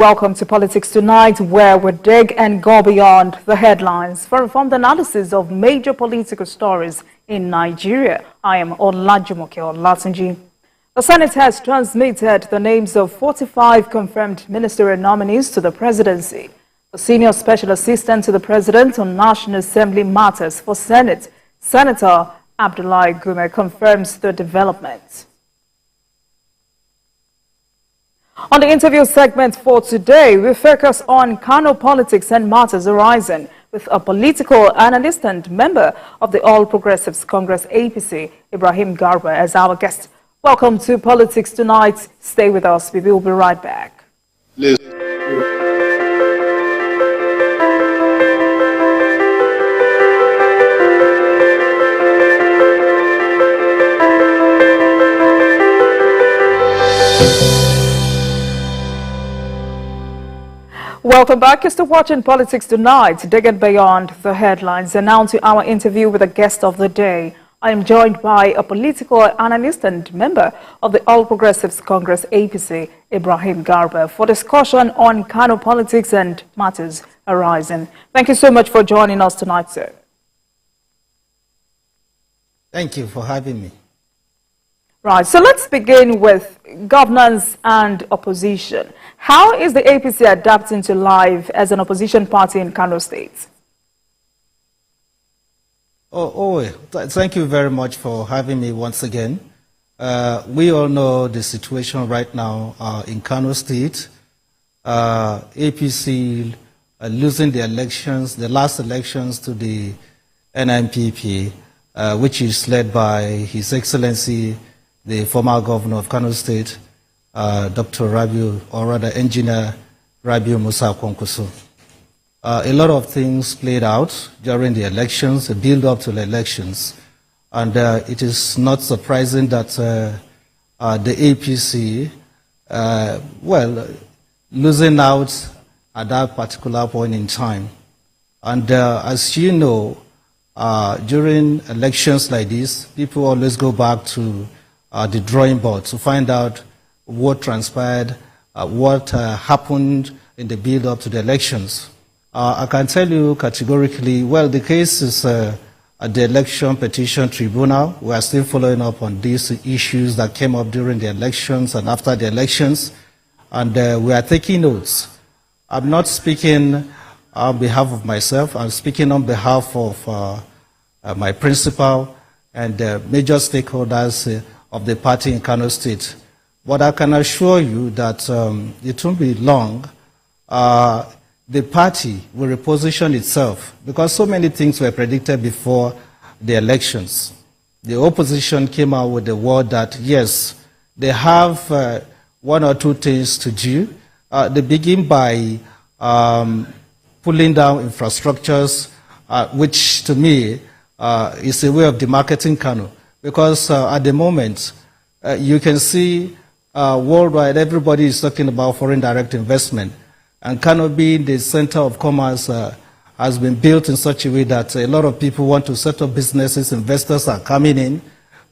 Welcome to Politics Tonight, where we dig and go beyond the headlines for informed analysis of major political stories in Nigeria. I am Olajumoke Olatunji. The Senate has transmitted the names of 45 confirmed ministerial nominees to the presidency. The senior special assistant to the president on National Assembly matters for Senate, Senator Abdullahi Gume, confirms the development. On the interview segment for today, we focus on Kano politics and matters arising with a political analyst and member of the All Progressives Congress APC, Ibrahim Garba, as our guest. Welcome to Politics Tonight. Stay with us. We will be right back. Welcome back. You're still watching Politics Tonight, digging beyond the headlines. And now to our interview with the guest of the day. I am joined by a political analyst and member of the All Progressives Congress APC, Ibrahim Garba, for discussion on Kano politics and matters arising. Thank you so much for joining us tonight, sir. Thank you for having me. Right, so let's begin with governance and opposition. How is the APC adapting to life as an opposition party in Kano State? Thank you very much for having me once again. We all know the situation right now in Kano State. APC losing the elections, the last elections to the NNPP, which is led by His Excellency, the former governor of Kano State, Dr. Rabiu, or rather Engineer Rabiu Musa Kwankwaso. A lot of things played out during the elections, the build-up to the elections, and it is not surprising that the APC, losing out at that particular point in time. And as you know, during elections like this, people always go back to the drawing board to find out what transpired, what happened in the build-up to the elections. I can tell you categorically, well, the case is at the Election Petition Tribunal. We are still following up on these issues that came up during the elections and after the elections, and we are taking notes. I'm not speaking on behalf of myself. I'm speaking on behalf of my principal and major stakeholders of the party in Kano State. But I can assure you that it won't be long. The party will reposition itself because so many things were predicted before the elections. The opposition came out with the word that, yes, they have one or two things to do. They begin by pulling down infrastructures, which to me is a way of demarketing Kano. Because at the moment, you can see worldwide, everybody is talking about foreign direct investment. And Kano being the center of commerce has been built in such a way that a lot of people want to set up businesses, investors are coming in.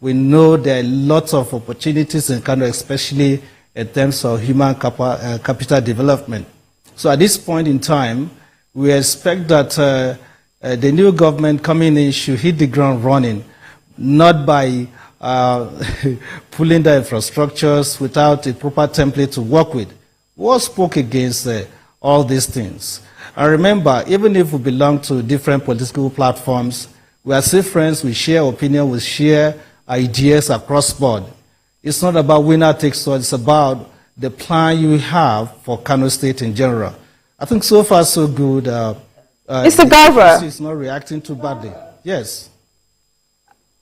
We know there are lots of opportunities in Kano, especially in terms of human capital development. So at this point in time, we expect that the new government coming in should hit the ground running, not by pulling the infrastructures without a proper template to work with. What spoke against all these things? And remember, even if we belong to different political platforms, we are still friends, we share opinion, we share ideas across board. It's not about winner takes all, it's about the plan you have for Kano State in general. I think so far so good. Mr. Garba is not reacting too badly. Yes.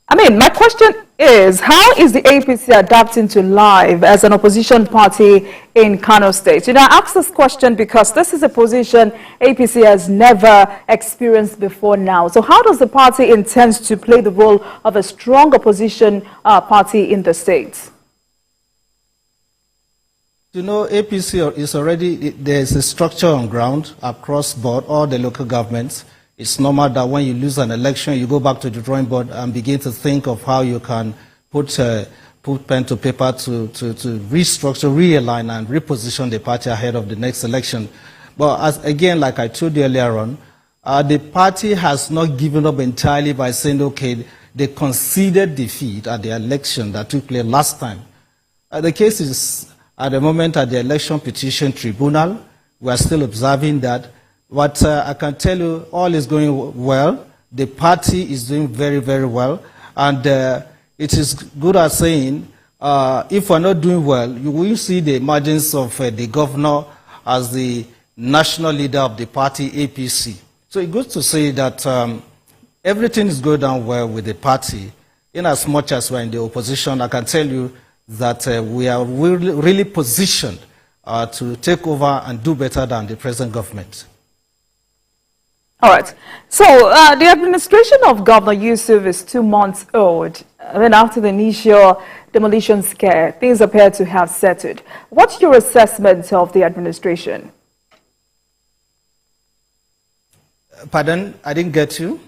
I mean, my question is, how is the APC adapting to life as an opposition party in Kano State? You know, I ask this question because this is a position APC has never experienced before now. So how does the party intend to play the role of a strong opposition party in the state? You know, APC is already, there's a structure on ground across board, all the local governments. It's normal that when you lose an election, you go back to the drawing board and begin to think of how you can put put pen to paper to restructure, realign, and reposition the party ahead of the next election. But again, like I told you earlier on, the party has not given up entirely by saying, okay, they conceded defeat at the election that took place last time. The case is, at the moment, at the Election Petition Tribunal. We are still observing that. But I can tell you, all is going well. The party is doing very, very well. And it is good at saying, if we're not doing well, you will see the emergence of the governor as the national leader of the party, APC. So it's good to say that everything is going down well with the party. In as much as we're in the opposition, I can tell you that we are really positioned to take over and do better than the present government. All right. So the administration of Governor Yusuf is 2 months old. Then after the initial demolition scare, things appear to have settled. What's your assessment of the administration? Pardon? I didn't get you.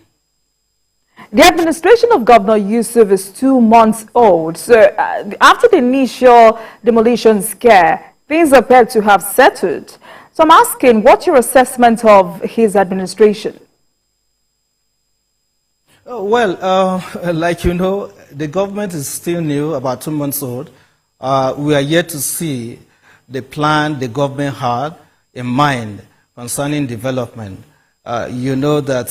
The administration of Governor Yusuf is 2 months old. So after the initial demolition scare, things appear to have settled. So I'm asking, what's your assessment of his administration? Well, like you know, the government is still new, about 2 months old. We are yet to see the plan the government had in mind concerning development. You know that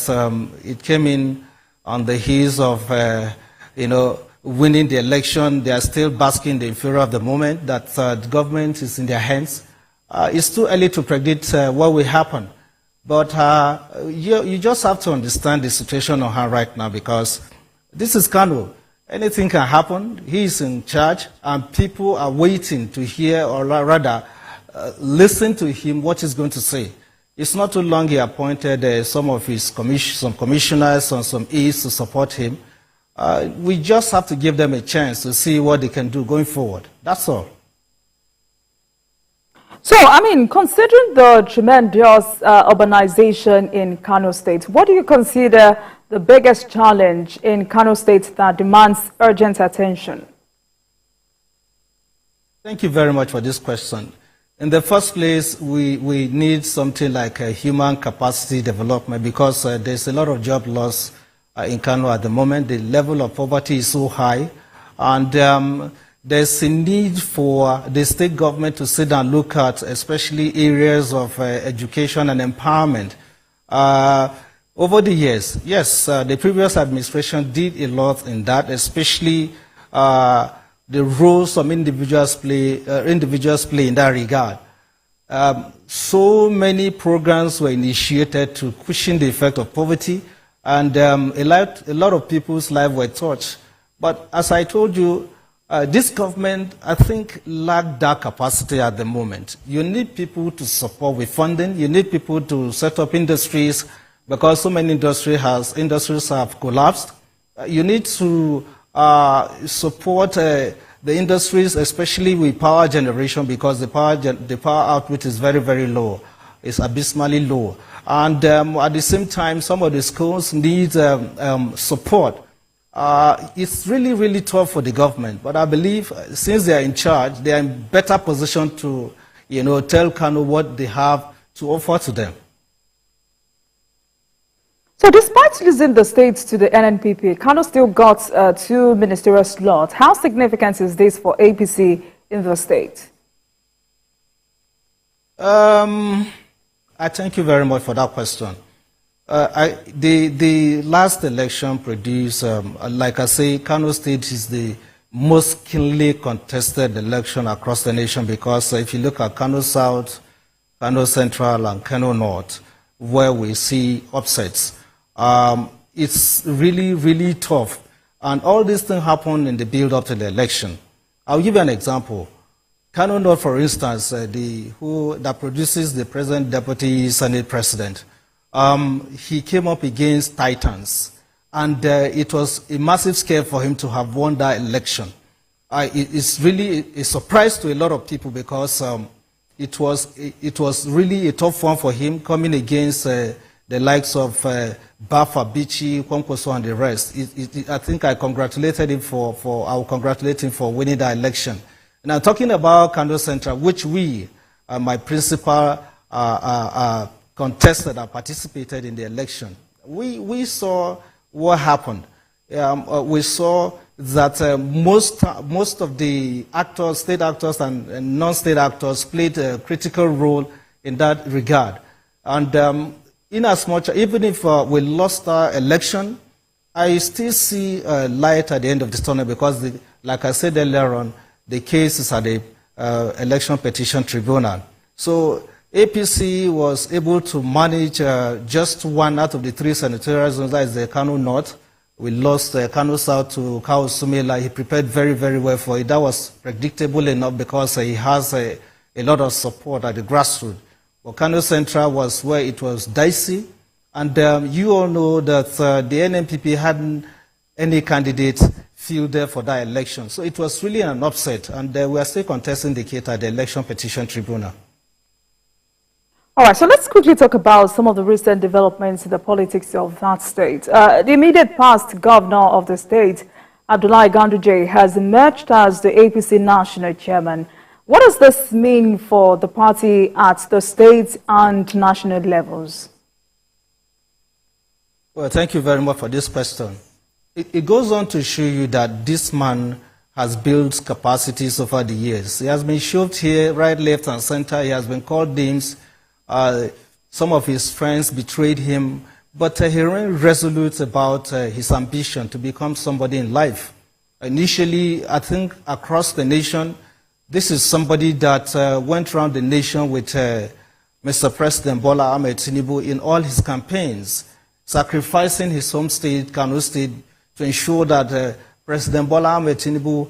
it came in on the heels of, winning the election. They are still basking the inferior of the moment, that the government is in their hands. It's too early to predict what will happen. But you just have to understand the situation on hand right now, because this is Kano. Anything can happen. He is in charge, and people are waiting to hear, or rather, listen to him, what he's going to say. It's not too long he appointed some of his commissioners and some aides to support him. We just have to give them a chance to see what they can do going forward. That's all. So, I mean, considering the tremendous urbanization in Kano State, what do you consider the biggest challenge in Kano State that demands urgent attention? Thank you very much for this question. In the first place, we need something like a human capacity development, because there's a lot of job loss in Kano at the moment. The level of poverty is so high, and there's a need for the state government to sit and look at especially areas of education and empowerment. Over the years, yes, the previous administration did a lot in that, especially the role some individuals play in that regard. So many programs were initiated to cushion the effect of poverty, and a lot of people's lives were touched. But as I told you, this government, I think, lacked that capacity at the moment. You need people to support with funding. You need people to set up industries, because so many industries have collapsed. You need to support the industries, especially with power generation, because the power output is very, very low. It's abysmally low. And at the same time, some of the schools need support. It's really, really tough for the government. But I believe since they are in charge, they are in better position to, tell Kano what they have to offer to them. So despite losing the states to the NNPP, Kano still got 2 ministerial slots. How significant is this for APC in the state? I thank you very much for that question. The last election produced, like I say, Kano State is the most keenly contested election across the nation, because if you look at Kano South, Kano Central, and Kano North, where we see upsets, it's really, really tough. And all these things happen in the build-up to the election. I'll give you an example. Kano North, for instance, that produces the present deputy Senate president, he came up against Titans, and it was a massive scare for him to have won that election. It's really a surprise to a lot of people, because it was really a tough one for him, coming against the likes of Bafa, Bichi, Kwankwaso, and the rest. I think I congratulated him I will congratulate him for winning the election. And I'm talking about Kano Central, which my principal contested and participated in the election. We saw what happened. We saw that most of the actors, state actors and non-state actors, played a critical role in that regard. And in as much, even if we lost our election, I still see a light at the end of the tunnel because, like I said earlier on, the case is at the Election Petition Tribunal. So APC was able to manage just one out of the 3 senatorial zones, that is the Kano North. We lost Kano South to Kao Sumela. He prepared very, very well for it. That was predictable enough because he has a lot of support at the grassroots. But Kano Central was where it was dicey. And you all know that the NNPP hadn't any candidate fielded for that election. So it was really an upset. And we are still contesting the case at the Election Petition Tribunal. All right, so let's quickly talk about some of the recent developments in the politics of that state. The immediate past governor of the state, Abdullahi Ganduje, has emerged as the APC national chairman. What does this mean for the party at the state and national levels? Well, thank you very much for this question. It goes on to show you that this man has built capacities over the years. He has been shoved here, right, left, and center. He has been called names. Some of his friends betrayed him, but he remained resolute about his ambition to become somebody in life. Initially, I think across the nation, this is somebody that went around the nation with Mr. President Bola Ahmed Tinubu in all his campaigns, sacrificing his home state, Kano State, to ensure that President Bola Ahmed Tinubu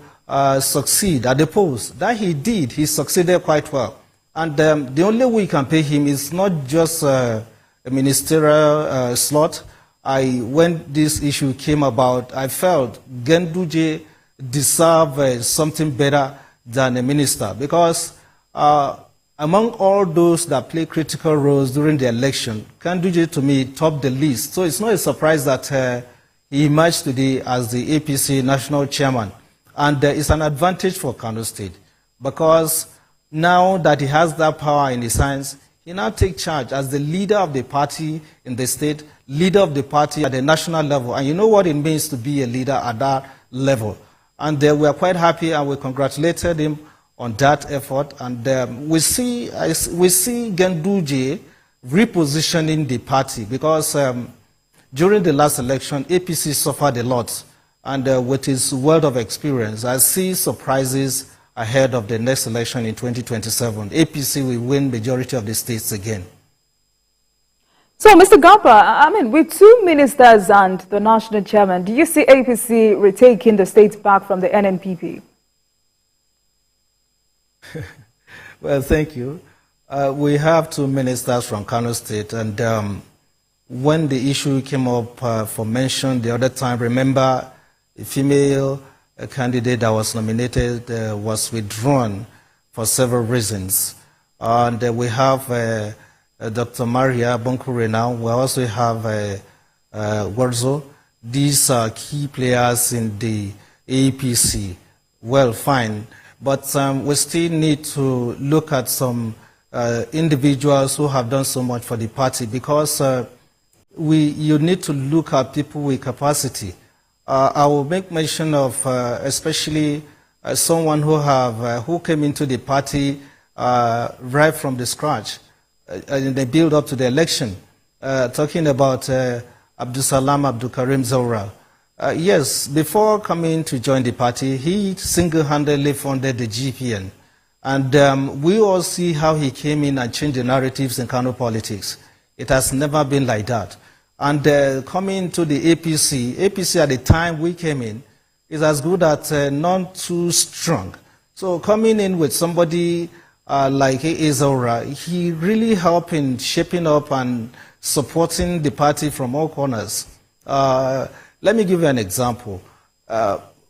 succeed at the post. That he did. He succeeded quite well. And the only way you can pay him is not just a ministerial slot. When this issue came about, I felt Ganduje deserved something better than a minister because among all those that play critical roles during the election, Ganduje to me topped the list. So it's not a surprise that he emerged today as the APC national chairman. And it's an advantage for Kano State because now that he has that power in his hands, he now takes charge as the leader of the party in the state, leader of the party at the national level. And you know what it means to be a leader at that level. And we are quite happy and we congratulated him on that effort. And we see Ganduje repositioning the party because during the last election, APC suffered a lot. And with his wealth of experience, I see surprises ahead of the next election in 2027. APC will win majority of the states again. So, Mr. Garba, I mean, with 2 ministers and the national chairman, do you see APC retaking the states back from the NNPP? Well, thank you. We have 2 ministers from Kano State, and when the issue came up for mention the other time, remember, a female candidate that was nominated was withdrawn for several reasons. And we have Dr. Maria Bonkure now. We also have Warzo. These are key players in the APC. Well, fine. But we still need to look at some individuals who have done so much for the party because you need to look at people with capacity. I will make mention of especially someone who came into the party right from the scratch in the build up to the election. Talking about Abdusalam Abdulkarim Zora. Yes, before coming to join the party, he single-handedly funded the GPN. And we all see how he came in and changed the narratives in Kano politics. It has never been like that. And coming to the APC at the time we came in, is as good as not too strong. So coming in with somebody like Ezora, he really helped in shaping up and supporting the party from all corners. Let me give you an example.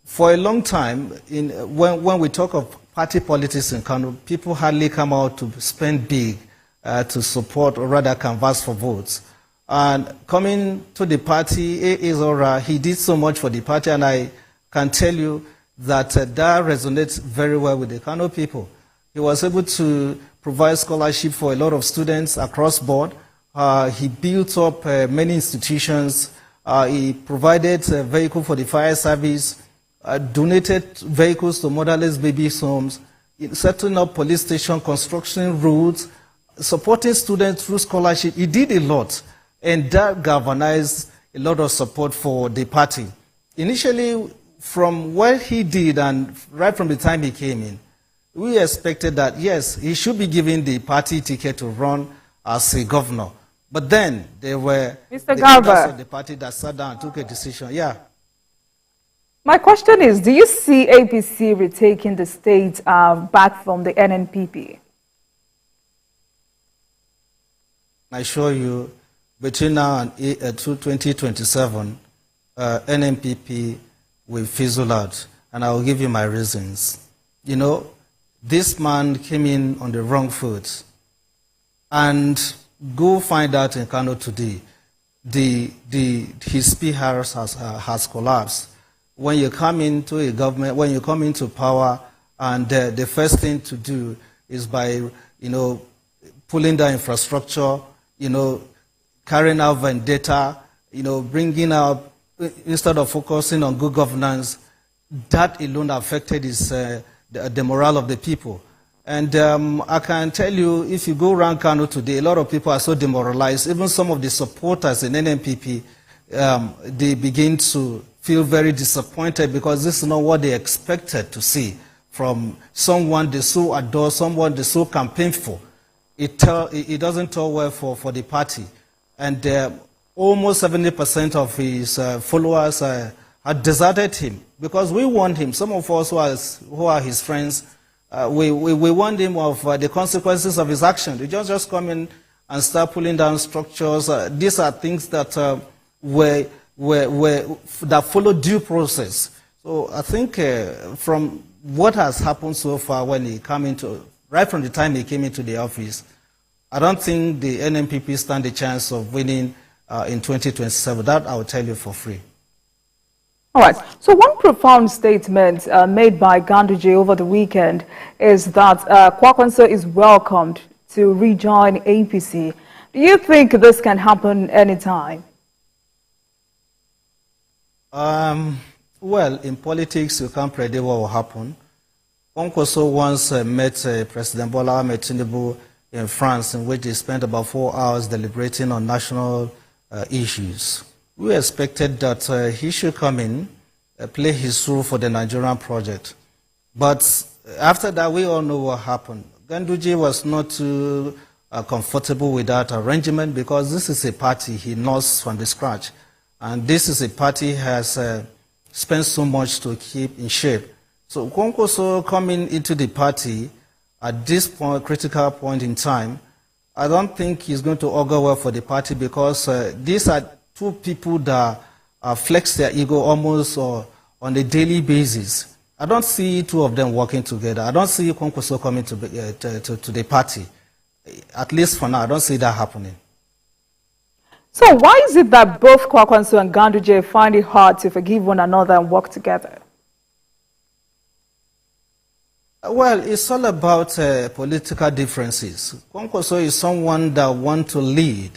For a long time, when we talk of party politics in Kano, people hardly come out to spend big to support or rather canvass for votes. And coming to the party, Ezora, he did so much for the party, and I can tell you that that resonates very well with the Kano people. He was able to provide scholarship for a lot of students across board. He built up many institutions. He provided a vehicle for the fire service, donated vehicles to motherless babies' homes, setting up police station, construction roads, supporting students through scholarship. He did a lot, and that galvanized a lot of support for the party. Initially, from what he did and right from the time he came in, we expected that, yes, he should be given the party ticket to run as a governor. But then there were Mr. the Garba, members of the party that sat down and took a decision. Yeah. my question is, do you see APC retaking the state back from the NNPP? I assure you, between now and 2027, NNPP will fizzle out, and I will give you my reasons. You know, this man came in on the wrong foot, and go find out in Kano today, his PR has collapsed. When you come into a government, when you come into power, and the first thing to do is by, you know, pulling down infrastructure, you know, carrying out vendetta, you know, bringing out, instead of focusing on good governance, that alone affected the morale of the people. And I can tell you, if you go around Kano today, a lot of people are so demoralized. Even some of the supporters in NNPP, they begin to feel very disappointed because this is not what they expected to see from someone they so adore, someone they so campaign for. It doesn't tell well for the party. And almost 70% of his followers had deserted him because we warned him. Some of us who are his friends, we warned him of the consequences of his action. They just come in and start pulling down structures. These are things that that follow due process. So I think from what has happened so far when he came into, right from the time he came into the office, I don't think the NNPP stand a chance of winning in 2027. That I will tell you for free. All right. So one profound statement made by Ganduje over the weekend is that Kwankwaso is welcomed to rejoin APC. Do you think this can happen anytime? Well, in politics, you can't predict what will happen. Kwankwaso once met President Bola Ahmed Tinubu in France, in which they spent about 4 hours deliberating on national issues. We expected that he should come in, play his role for the Nigerian project. But after that, we all know what happened. Ganduje was not too comfortable with that arrangement because this is a party he knows from the scratch. And this is a party he has spent so much to keep in shape. So Kwankwaso coming into the party at this point, critical point in time, I don't think he's going to augur well for the party because these are two people that flex their ego almost on a daily basis. I don't see two of them working together. I don't see Kwankwaso coming to the party. At least for now, I don't see that happening. So why is it that both Kwankwaso and Ganduje find it hard to forgive one another and work together? Well, it's all about political differences. Kwankwaso is someone that wants to lead.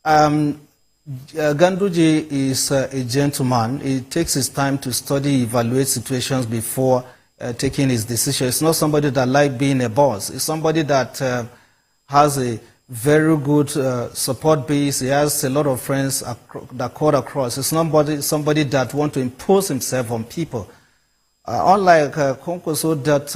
Ganduje is a gentleman. He takes his time to study, evaluate situations before taking his decision. It's not somebody that likes being a boss. It's somebody that has a very good support base. He has a lot of friends that cut across. It's somebody that wants to impose himself on people. Unlike Kwankwaso, that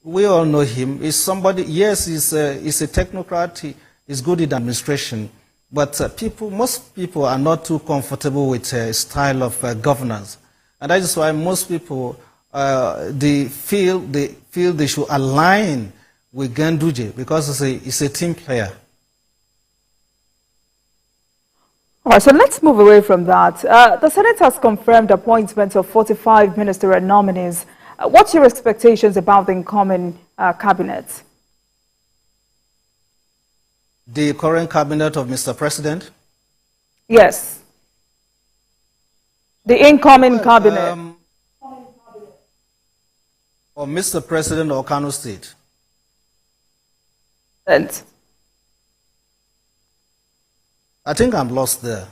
we all know him, is somebody, yes, he's a technocrat, he's good in administration, but most people are not too comfortable with his style of governance. And that is why most people, they feel they should align with Ganduje because it's a team player. All right, so let's move away from that. The Senate has confirmed appointments of 45 ministerial nominees. What's your expectations about the incoming cabinet? The current cabinet of Mr. President? Yes, the incoming Well, cabinet. or Mr. President or Kano State. And I think I'm lost there.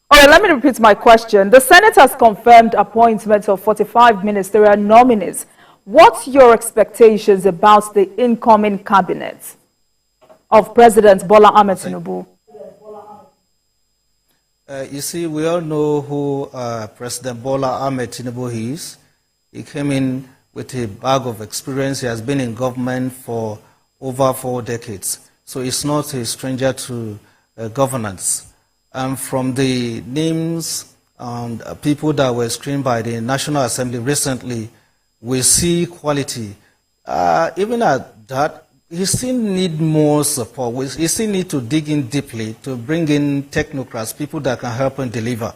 all right, let me repeat my question. The Senate has confirmed appointments of 45 ministerial nominees. What's your expectations about the incoming cabinet of President Bola Ahmed Tinubu? You see, we all know who President Bola Ahmed Tinubu is. He came in with a bag of experience. He has been in government for over 4 decades. So he's not a stranger to governance. And from the names and people that were screened by the National Assembly recently, we see quality. Even at that, he still need more support. He still need to dig in deeply to bring in technocrats, people that can help him deliver.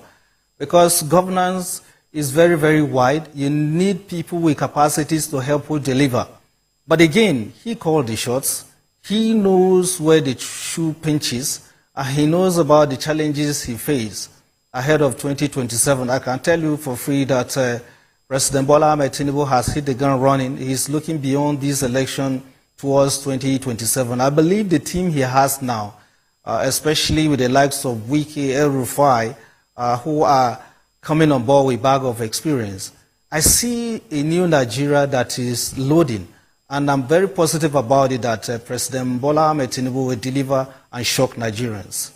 Because governance is very, very wide. You need people with capacities to help you deliver. But again, he called the shots. He knows where the shoe pinches, and he knows about the challenges he faces ahead of 2027. I can tell you for free that President Bola Ahmed Tinubu has hit the ground running. He's looking beyond this election towards 2027. I believe the team he has now, especially with the likes of Wiki, El-Rufai, who are coming on board with a bag of experience, I see a new Nigeria that is loading. And I'm very positive about it that President Bola Ahmed Tinubu will deliver and shock Nigerians.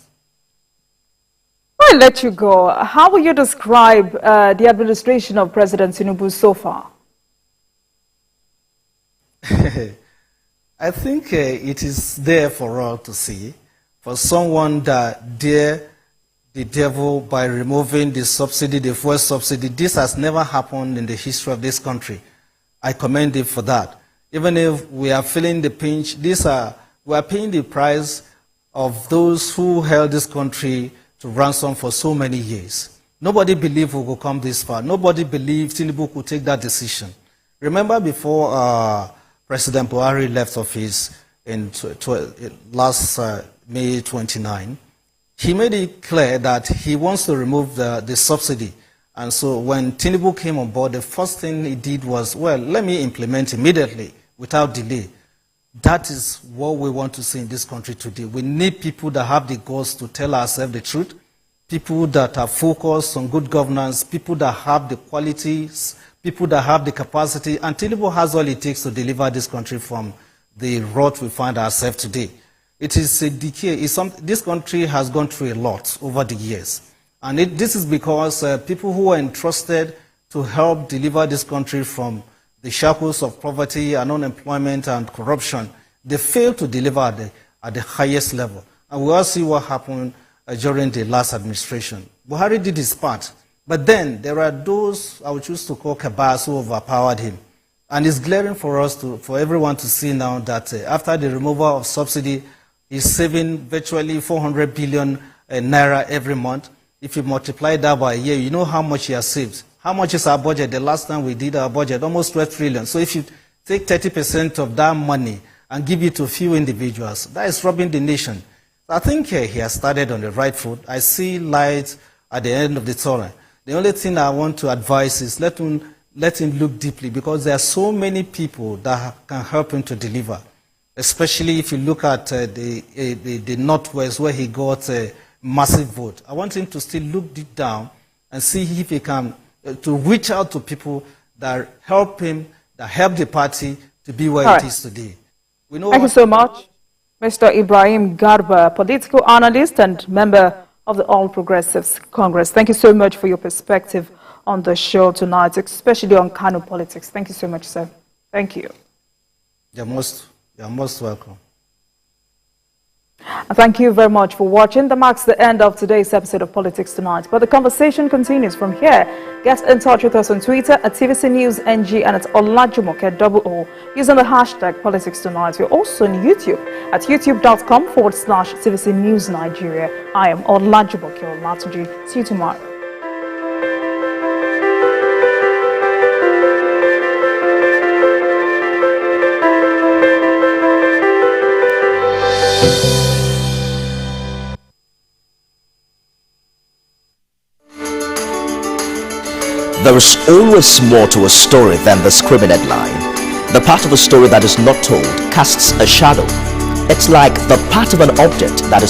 I'll let you go. How will you describe the administration of President Tinubu so far? I think it is there for all to see. For someone that dare the devil by removing the subsidy, the fuel subsidy, this has never happened in the history of this country. I commend him for that. Even if we are feeling the pinch, we are paying the price of those who held this country to ransom for so many years. Nobody believed we would come this far. Nobody believed Tinubu could take that decision. Remember before President Buhari left office in last May 29, he made it clear that he wants to remove the subsidy. And so when Tinubu came on board, the first thing he did was, well, let me implement immediately without delay. That is what we want to see in this country today. We need people that have the guts to tell ourselves the truth, people that are focused on good governance, people that have the qualities, people that have the capacity, and Tinubu has all it takes to deliver this country from the rot we find ourselves today. It is a decay. This country has gone through a lot over the years. And this is because people who are entrusted to help deliver this country from the shackles of poverty and unemployment and corruption, they fail to deliver at the highest level. And we all see what happened during the last administration. Buhari did his part. But then there are those I would choose to call cabals who overpowered him. And it's glaring for us, for everyone to see now that after the removal of subsidy, he's saving virtually 400 billion naira every month. If you multiply that by a year, you know how much he has saved. How much is our budget? The last time we did our budget, almost 12 trillion. So if you take 30% of that money and give it to a few individuals, that is robbing the nation. I think he has started on the right foot. I see light at the end of the tunnel. The only thing I want to advise is let him look deeply, because there are so many people that can help him to deliver, especially if you look at the Northwest where he got a massive vote. I want him to still look deep down and see if he can to reach out to people that help him, that help the party to be where it is today. Thank you so much, Mr. Ibrahim Garba, political analyst and member of the All Progressives Congress. Thank you so much for your perspective on the show tonight, especially on Kano politics. Thank you so much, sir. Thank you. You're most welcome. Thank you very much for watching. That marks the end of today's episode of Politics Tonight. But the conversation continues from here. Get in touch with us on Twitter at TVC News NG and at Olajumoke using the hashtag Politics Tonight. We're also on YouTube at youtube.com/TVC News Nigeria. I am Olajumoke. See you tomorrow. There is always more to a story than the screaming headline. The part of a story that is not told casts a shadow. It's like the part of an object that is